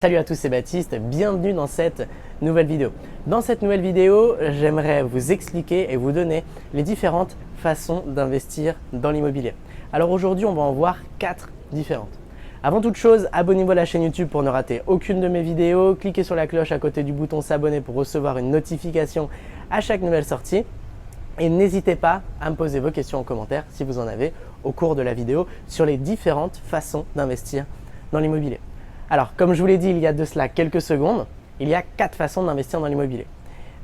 Salut à tous, c'est Baptiste, bienvenue dans cette nouvelle vidéo. Dans cette nouvelle vidéo, j'aimerais vous expliquer et vous donner les différentes façons d'investir dans l'immobilier. Alors aujourd'hui, on va en voir 4 différentes. Avant toute chose, abonnez-vous à la chaîne YouTube pour ne rater aucune de mes vidéos. Cliquez sur la cloche à côté du bouton s'abonner pour recevoir une notification à chaque nouvelle sortie. Et n'hésitez pas à me poser vos questions en commentaire si vous en avez au cours de la vidéo sur les différentes façons d'investir dans l'immobilier. Alors, comme je vous l'ai dit il y a de cela quelques secondes, il y a 4 façons d'investir dans l'immobilier.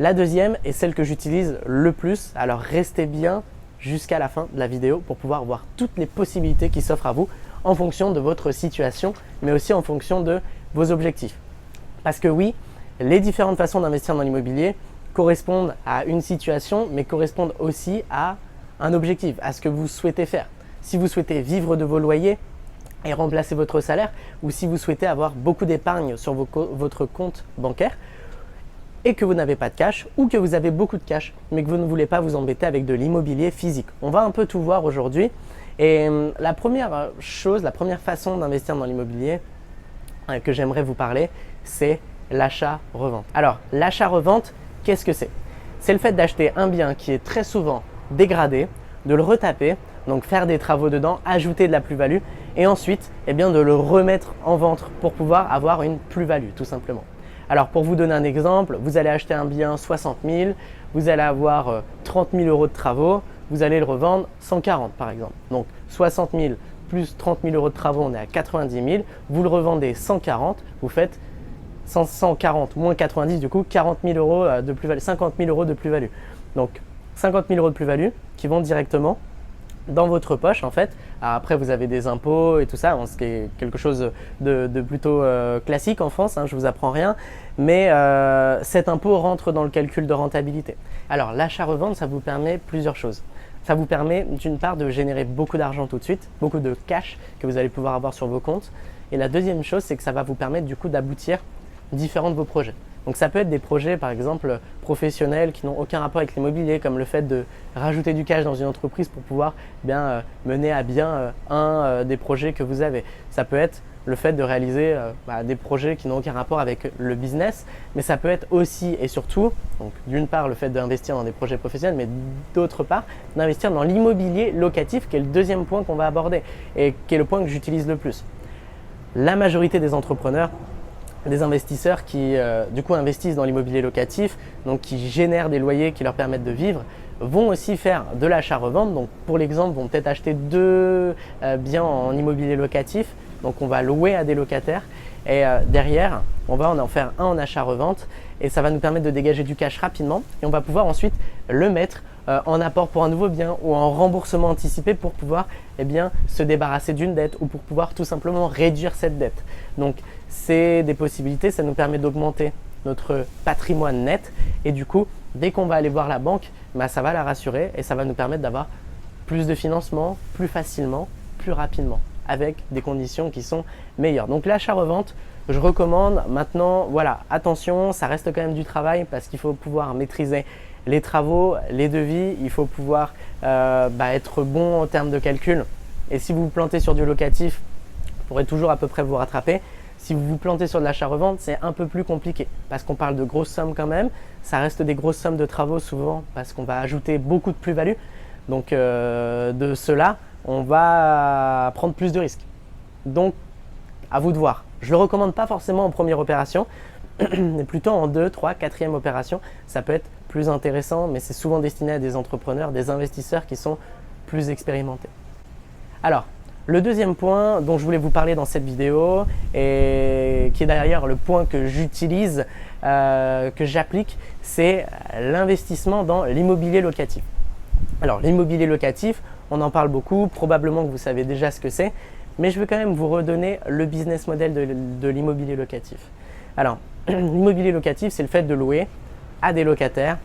La deuxième est celle que j'utilise le plus, alors restez bien jusqu'à la fin de la vidéo pour pouvoir voir toutes les possibilités qui s'offrent à vous en fonction de votre situation, mais aussi en fonction de vos objectifs. Parce que oui, les différentes façons d'investir dans l'immobilier correspondent à une situation, mais correspondent aussi à un objectif, à ce que vous souhaitez faire. Si vous souhaitez vivre de vos loyers, et remplacer votre salaire, ou si vous souhaitez avoir beaucoup d'épargne sur votre compte bancaire et que vous n'avez pas de cash, ou que vous avez beaucoup de cash mais que vous ne voulez pas vous embêter avec de l'immobilier physique. On va un peu tout voir aujourd'hui. Et la première chose, la première façon d'investir dans l'immobilier que j'aimerais vous parler, c'est l'achat-revente. Alors l'achat-revente, qu'est-ce que c'est? C'est le fait d'acheter un bien qui est très souvent dégradé, de le retaper, donc faire des travaux dedans, ajouter de la plus-value et ensuite de le remettre en vente pour pouvoir avoir une plus-value tout simplement. Alors pour vous donner un exemple, vous allez acheter un bien 60 000, vous allez avoir 30 000 euros de travaux, vous allez le revendre 140 par exemple. Donc 60 000 plus 30 000 euros de travaux, on est à 90 000, vous le revendez 140, vous faites 140 moins 90 du coup 40 000 euros de plus-value, 50 000 euros de plus-value. Donc 50 000 euros de plus-value qui vont directement dans votre poche en fait. Alors après vous avez des impôts et tout ça, ce qui est quelque chose de plutôt classique en France, je ne vous apprends rien, mais cet impôt rentre dans le calcul de rentabilité. Alors l'achat-revente, ça vous permet plusieurs choses. Ça vous permet d'une part de générer beaucoup d'argent tout de suite, beaucoup de cash que vous allez pouvoir avoir sur vos comptes. Et la deuxième chose, c'est que ça va vous permettre du coup d'aboutir différents de vos projets. Donc ça peut être des projets par exemple professionnels qui n'ont aucun rapport avec l'immobilier, comme le fait de rajouter du cash dans une entreprise pour pouvoir mener à bien un des projets que vous avez. Ça peut être le fait de réaliser des projets qui n'ont aucun rapport avec le business, mais ça peut être aussi et surtout, donc d'une part le fait d'investir dans des projets professionnels, mais d'autre part d'investir dans l'immobilier locatif, qui est le deuxième point qu'on va aborder et qui est le point que j'utilise le plus. La majorité des entrepreneurs, des investisseurs qui du coup investissent dans l'immobilier locatif, donc qui génèrent des loyers qui leur permettent de vivre, vont aussi faire de l'achat-revente. Donc pour l'exemple, vont peut-être acheter 2 biens en immobilier locatif, donc on va louer à des locataires et derrière on va en faire un en achat-revente et ça va nous permettre de dégager du cash rapidement et on va pouvoir ensuite le mettre en apport pour un nouveau bien ou en remboursement anticipé pour pouvoir se débarrasser d'une dette ou pour pouvoir tout simplement réduire cette dette. Donc c'est des possibilités, ça nous permet d'augmenter notre patrimoine net et du coup dès qu'on va aller voir la banque, ça va la rassurer et ça va nous permettre d'avoir plus de financement, plus facilement, plus rapidement avec des conditions qui sont meilleures. Donc l'achat-revente, je recommande. Maintenant, voilà, attention, ça reste quand même du travail parce qu'il faut pouvoir maîtriser les travaux, les devis, il faut pouvoir être bon en termes de calcul. Et si vous vous plantez sur du locatif, vous pourrez toujours à peu près vous rattraper. Si vous vous plantez sur de l'achat-revente, c'est un peu plus compliqué parce qu'on parle de grosses sommes quand même. Ça reste des grosses sommes de travaux souvent parce qu'on va ajouter beaucoup de plus-value. Donc de cela, on va prendre plus de risques. Donc à vous de voir. Je ne le recommande pas forcément en première opération, mais plutôt en 2, 3, 4e opération. Ça peut être plus intéressant, mais c'est souvent destiné à des entrepreneurs, des investisseurs qui sont plus expérimentés. Alors, le deuxième point dont je voulais vous parler dans cette vidéo et qui est d'ailleurs le point que j'utilise, que j'applique, c'est l'investissement dans l'immobilier locatif. Alors l'immobilier locatif, on en parle beaucoup, probablement que vous savez déjà ce que c'est, mais je veux quand même vous redonner le business model de l'immobilier locatif. Alors l'immobilier locatif, c'est le fait de louer à des locataires.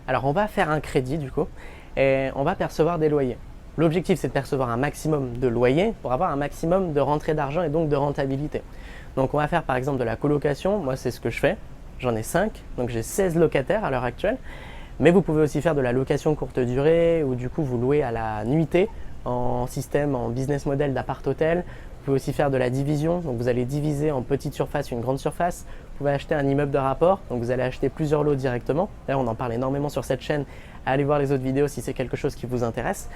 Alors on va faire un crédit du coup et on va percevoir des loyers. L'objectif, c'est de percevoir un maximum de loyers pour avoir un maximum de rentrée d'argent et donc de rentabilité. Donc on va faire par exemple de la colocation, moi c'est ce que je fais, j'en ai 5, donc j'ai 16 locataires à l'heure actuelle. Mais vous pouvez aussi faire de la location courte durée où du coup vous louez à la nuitée en système, en business model d'appart-hôtel. Vous pouvez aussi faire de la division, donc vous allez diviser en petite surface une grande surface. Vous pouvez acheter un immeuble de rapport, donc vous allez acheter plusieurs lots directement. Là, on en parle énormément sur cette chaîne. Allez voir les autres vidéos si c'est quelque chose qui vous intéresse.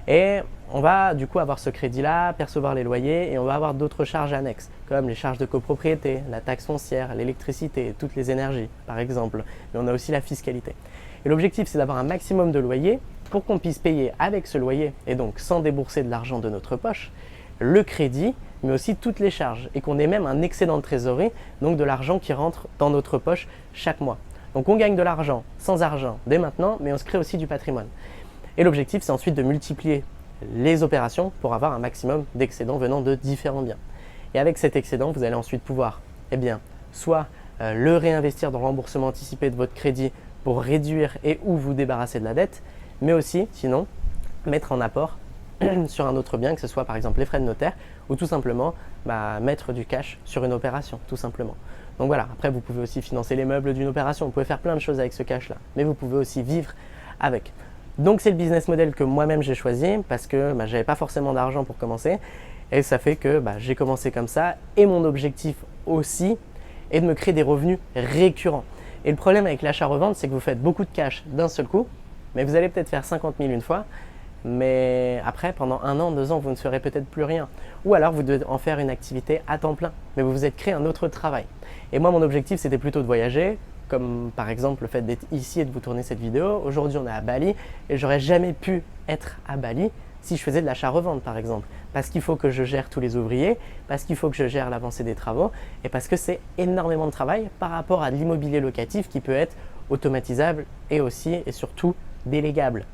Et on va du coup avoir ce crédit-là, percevoir les loyers et on va avoir d'autres charges annexes comme les charges de copropriété, la taxe foncière, l'électricité, toutes les énergies par exemple. Mais on a aussi la fiscalité. Et l'objectif, c'est d'avoir un maximum de loyers pour qu'on puisse payer avec ce loyer et donc sans débourser de l'argent de notre poche, le crédit, mais aussi toutes les charges et qu'on ait même un excédent de trésorerie, donc de l'argent qui rentre dans notre poche chaque mois. Donc on gagne de l'argent sans argent dès maintenant, mais on se crée aussi du patrimoine. Et l'objectif, c'est ensuite de multiplier les opérations pour avoir un maximum d'excédents venant de différents biens. Et avec cet excédent, vous allez ensuite pouvoir, soit le réinvestir dans le remboursement anticipé de votre crédit pour réduire et ou vous débarrasser de la dette, mais aussi, sinon, mettre en apport sur un autre bien, que ce soit par exemple les frais de notaire ou tout simplement mettre du cash sur une opération, tout simplement. Donc voilà, après vous pouvez aussi financer les meubles d'une opération, vous pouvez faire plein de choses avec ce cash-là, mais vous pouvez aussi vivre avec. Donc c'est le business model que moi-même j'ai choisi parce que je n'avais pas forcément d'argent pour commencer et ça fait que j'ai commencé comme ça et mon objectif aussi est de me créer des revenus récurrents. Et le problème avec l'achat-revente, c'est que vous faites beaucoup de cash d'un seul coup, mais vous allez peut-être faire 50 000 une fois, mais après, pendant 1 an, 2 ans, vous ne ferez peut-être plus rien. Ou alors, vous devez en faire une activité à temps plein, mais vous vous êtes créé un autre travail. Et moi, mon objectif, c'était plutôt de voyager, comme par exemple le fait d'être ici et de vous tourner cette vidéo. Aujourd'hui, on est à Bali et j'aurais jamais pu être à Bali si je faisais de l'achat-revente, par exemple. Parce qu'il faut que je gère tous les ouvriers, parce qu'il faut que je gère l'avancée des travaux et parce que c'est énormément de travail par rapport à l'immobilier locatif qui peut être automatisable et aussi et surtout délégable.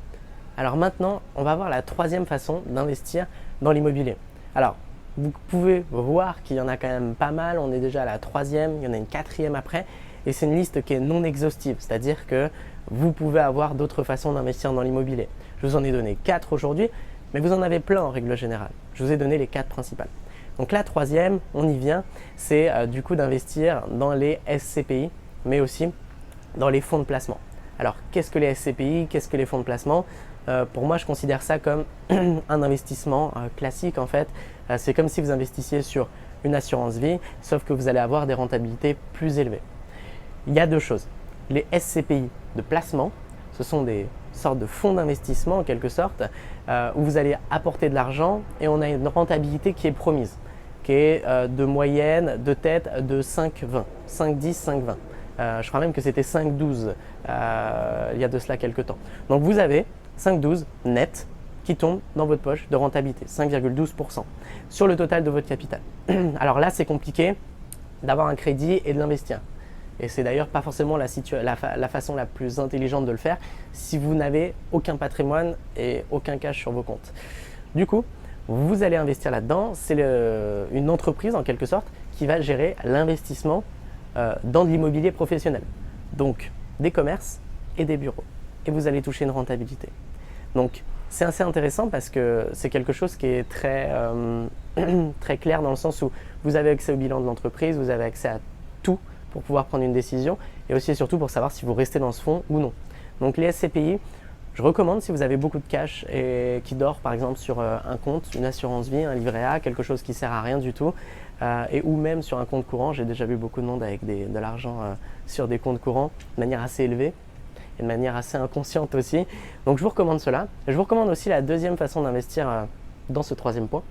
Alors maintenant, on va voir la troisième façon d'investir dans l'immobilier. Alors, vous pouvez voir qu'il y en a quand même pas mal. On est déjà à la troisième, il y en a une quatrième après. Et c'est une liste qui est non exhaustive, c'est-à-dire que vous pouvez avoir d'autres façons d'investir dans l'immobilier. Je vous en ai donné 4 aujourd'hui, mais vous en avez plein en règle générale. Je vous ai donné les 4 principales. Donc la troisième, on y vient, c'est du coup d'investir dans les SCPI, mais aussi dans les fonds de placement. Alors, qu'est-ce que les SCPI? Qu'est-ce que les fonds de placement? Pour moi, je considère ça comme un investissement classique en fait. C'est comme si vous investissiez sur une assurance vie, sauf que vous allez avoir des rentabilités plus élevées. Il y a 2 choses. Les SCPI de placement, ce sont des sortes de fonds d'investissement en quelque sorte, où vous allez apporter de l'argent et on a une rentabilité qui est promise, qui est de moyenne de tête de 5,20, 5,10, 5,20. Je crois même que c'était 5,12 il y a de cela quelques temps. Donc vous avez 5,12 net qui tombe dans votre poche de rentabilité, 5,12% sur le total de votre capital. Alors là, c'est compliqué d'avoir un crédit et de l'investir. Et c'est d'ailleurs pas forcément la façon la plus intelligente de le faire si vous n'avez aucun patrimoine et aucun cash sur vos comptes. Du coup, vous allez investir là-dedans. C'est une entreprise en quelque sorte qui va gérer l'investissement dans de l'immobilier professionnel. Donc des commerces et des bureaux. Et vous allez toucher une rentabilité. Donc c'est assez intéressant parce que c'est quelque chose qui est très, très clair dans le sens où vous avez accès au bilan de l'entreprise, vous avez accès à tout pour pouvoir prendre une décision et aussi et surtout pour savoir si vous restez dans ce fonds ou non. Donc les SCPI, je recommande si vous avez beaucoup de cash et qui dort par exemple sur un compte, une assurance vie, un livret A, quelque chose qui ne sert à rien du tout et ou même sur un compte courant. J'ai déjà vu beaucoup de monde avec de l'argent sur des comptes courants de manière assez élevée et de manière assez inconsciente aussi. Donc je vous recommande cela. Je vous recommande aussi la deuxième façon d'investir dans ce troisième point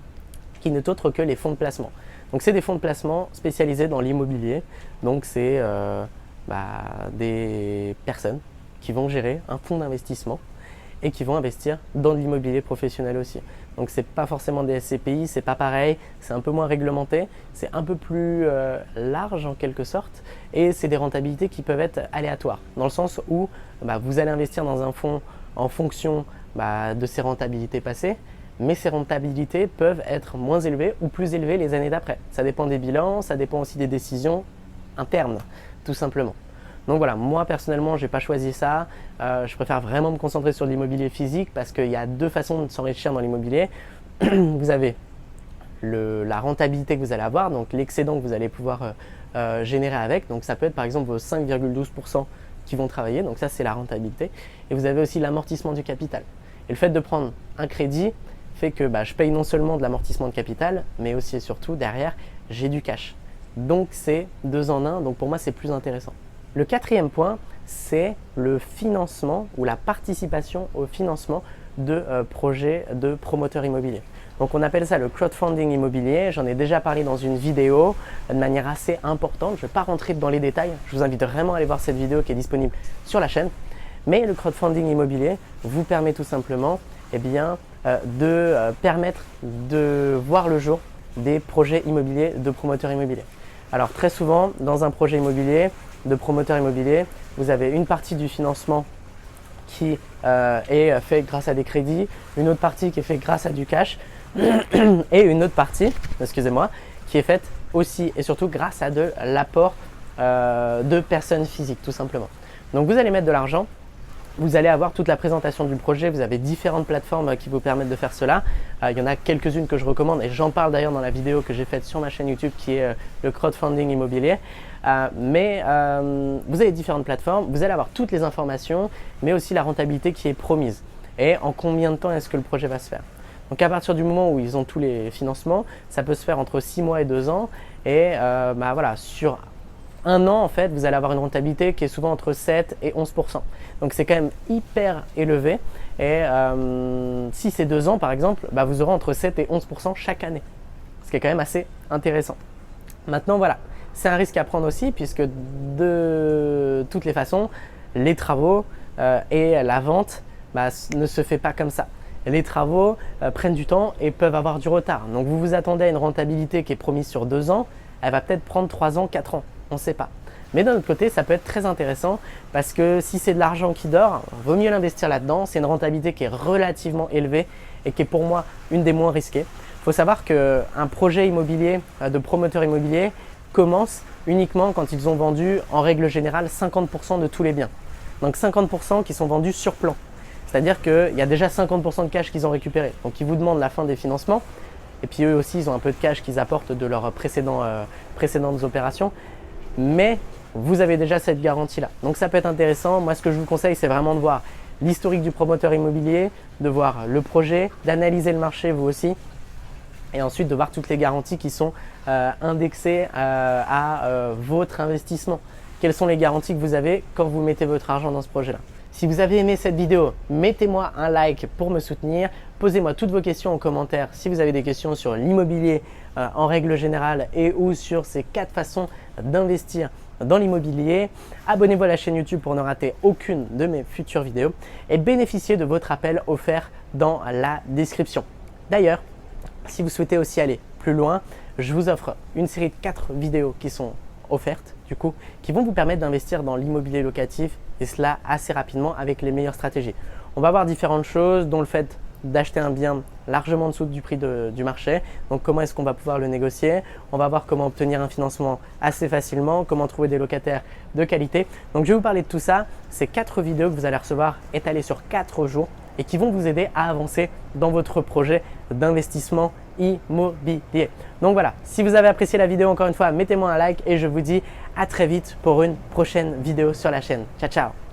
qui n'est autre que les fonds de placement. Donc c'est des fonds de placement spécialisés dans l'immobilier. Donc c'est des personnes qui vont gérer un fonds d'investissement et qui vont investir dans de l'immobilier professionnel aussi. Donc c'est pas forcément des SCPI, c'est pas pareil, c'est un peu moins réglementé, c'est un peu plus large en quelque sorte et c'est des rentabilités qui peuvent être aléatoires dans le sens où vous allez investir dans un fonds en fonction de ses rentabilités passées, mais ces rentabilités peuvent être moins élevées ou plus élevées les années d'après. Ça dépend des bilans, ça dépend aussi des décisions internes, tout simplement. Donc voilà, moi personnellement, je n'ai pas choisi ça. Je préfère vraiment me concentrer sur l'immobilier physique parce qu'il y a 2 façons de s'enrichir dans l'immobilier. Vous avez la rentabilité que vous allez avoir, donc l'excédent que vous allez pouvoir générer avec. Donc ça peut être par exemple vos 5,12% qui vont travailler, donc ça c'est la rentabilité. Et vous avez aussi l'amortissement du capital. Et le fait de prendre un crédit fait que je paye non seulement de l'amortissement de capital, mais aussi et surtout derrière, j'ai du cash. Donc c'est 2 en 1, donc pour moi c'est plus intéressant. Le 4e point, c'est le financement ou la participation au financement de projets de promoteurs immobiliers. Donc on appelle ça le crowdfunding immobilier. J'en ai déjà parlé dans une vidéo de manière assez importante. Je ne vais pas rentrer dans les détails. Je vous invite vraiment à aller voir cette vidéo qui est disponible sur la chaîne. Mais le crowdfunding immobilier vous permet tout simplement de permettre de voir le jour des projets immobiliers de promoteurs immobiliers. Alors très souvent, dans un projet immobilier de promoteur immobilier, vous avez une partie du financement qui est fait grâce à des crédits, une autre partie qui est faite grâce à du cash et une autre partie, excusez-moi, qui est faite aussi et surtout grâce à de l'apport de personnes physiques tout simplement. Donc vous allez mettre de l'argent, vous allez avoir toute la présentation du projet, vous avez différentes plateformes qui vous permettent de faire cela. Il y en a quelques-unes que je recommande et j'en parle d'ailleurs dans la vidéo que j'ai faite sur ma chaîne YouTube qui est le crowdfunding immobilier. Vous avez différentes plateformes, vous allez avoir toutes les informations, mais aussi la rentabilité qui est promise et en combien de temps est-ce que le projet va se faire. Donc à partir du moment où ils ont tous les financements, ça peut se faire entre 6 mois et 2 ans et voilà, sur 1 an en fait, vous allez avoir une rentabilité qui est souvent entre 7 et 11%. Donc c'est quand même hyper élevé et si c'est 2 ans par exemple, vous aurez entre 7 et 11% chaque année, ce qui est quand même assez intéressant. Maintenant voilà, c'est un risque à prendre aussi puisque de toutes les façons, les travaux et la vente ne se fait pas comme ça. Les travaux prennent du temps et peuvent avoir du retard. Donc vous vous attendez à une rentabilité qui est promise sur 2 ans, elle va peut-être prendre 3 ans, 4 ans, on ne sait pas. Mais d'un autre côté, ça peut être très intéressant parce que si c'est de l'argent qui dort, vaut mieux l'investir là-dedans. C'est une rentabilité qui est relativement élevée et qui est pour moi une des moins risquées. Il faut savoir qu'un projet immobilier de promoteur immobilier commence uniquement quand ils ont vendu en règle générale 50% de tous les biens. Donc 50% qui sont vendus sur plan. C'est-à-dire qu'il y a déjà 50% de cash qu'ils ont récupéré. Donc ils vous demandent la fin des financements. Et puis eux aussi, ils ont un peu de cash qu'ils apportent de leurs précédentes opérations. Mais vous avez déjà cette garantie-là. Donc ça peut être intéressant. Moi, ce que je vous conseille, c'est vraiment de voir l'historique du promoteur immobilier, de voir le projet, d'analyser le marché vous aussi. Et ensuite de voir toutes les garanties qui sont indexées à votre investissement. Quelles sont les garanties que vous avez quand vous mettez votre argent dans ce projet-là? Si vous avez aimé cette vidéo, mettez-moi un like pour me soutenir. Posez-moi toutes vos questions en commentaire si vous avez des questions sur l'immobilier en règle générale et ou sur ces 4 façons d'investir dans l'immobilier. Abonnez-vous à la chaîne YouTube pour ne rater aucune de mes futures vidéos et bénéficiez de votre appel offert dans la description. D'ailleurs, si vous souhaitez aussi aller plus loin, je vous offre une série de 4 vidéos qui sont offertes qui vont vous permettre d'investir dans l'immobilier locatif et cela assez rapidement avec les meilleures stratégies. On va voir différentes choses dont le fait d'acheter un bien largement en dessous du prix du marché. Donc comment est-ce qu'on va pouvoir le négocier? On va voir comment obtenir un financement assez facilement, comment trouver des locataires de qualité. Donc je vais vous parler de tout ça. Ces 4 vidéos que vous allez recevoir étalées sur 4 jours et qui vont vous aider à avancer dans votre projet d'investissement immobilier. Donc voilà, si vous avez apprécié la vidéo, encore une fois, mettez-moi un like et je vous dis à très vite pour une prochaine vidéo sur la chaîne. Ciao, ciao!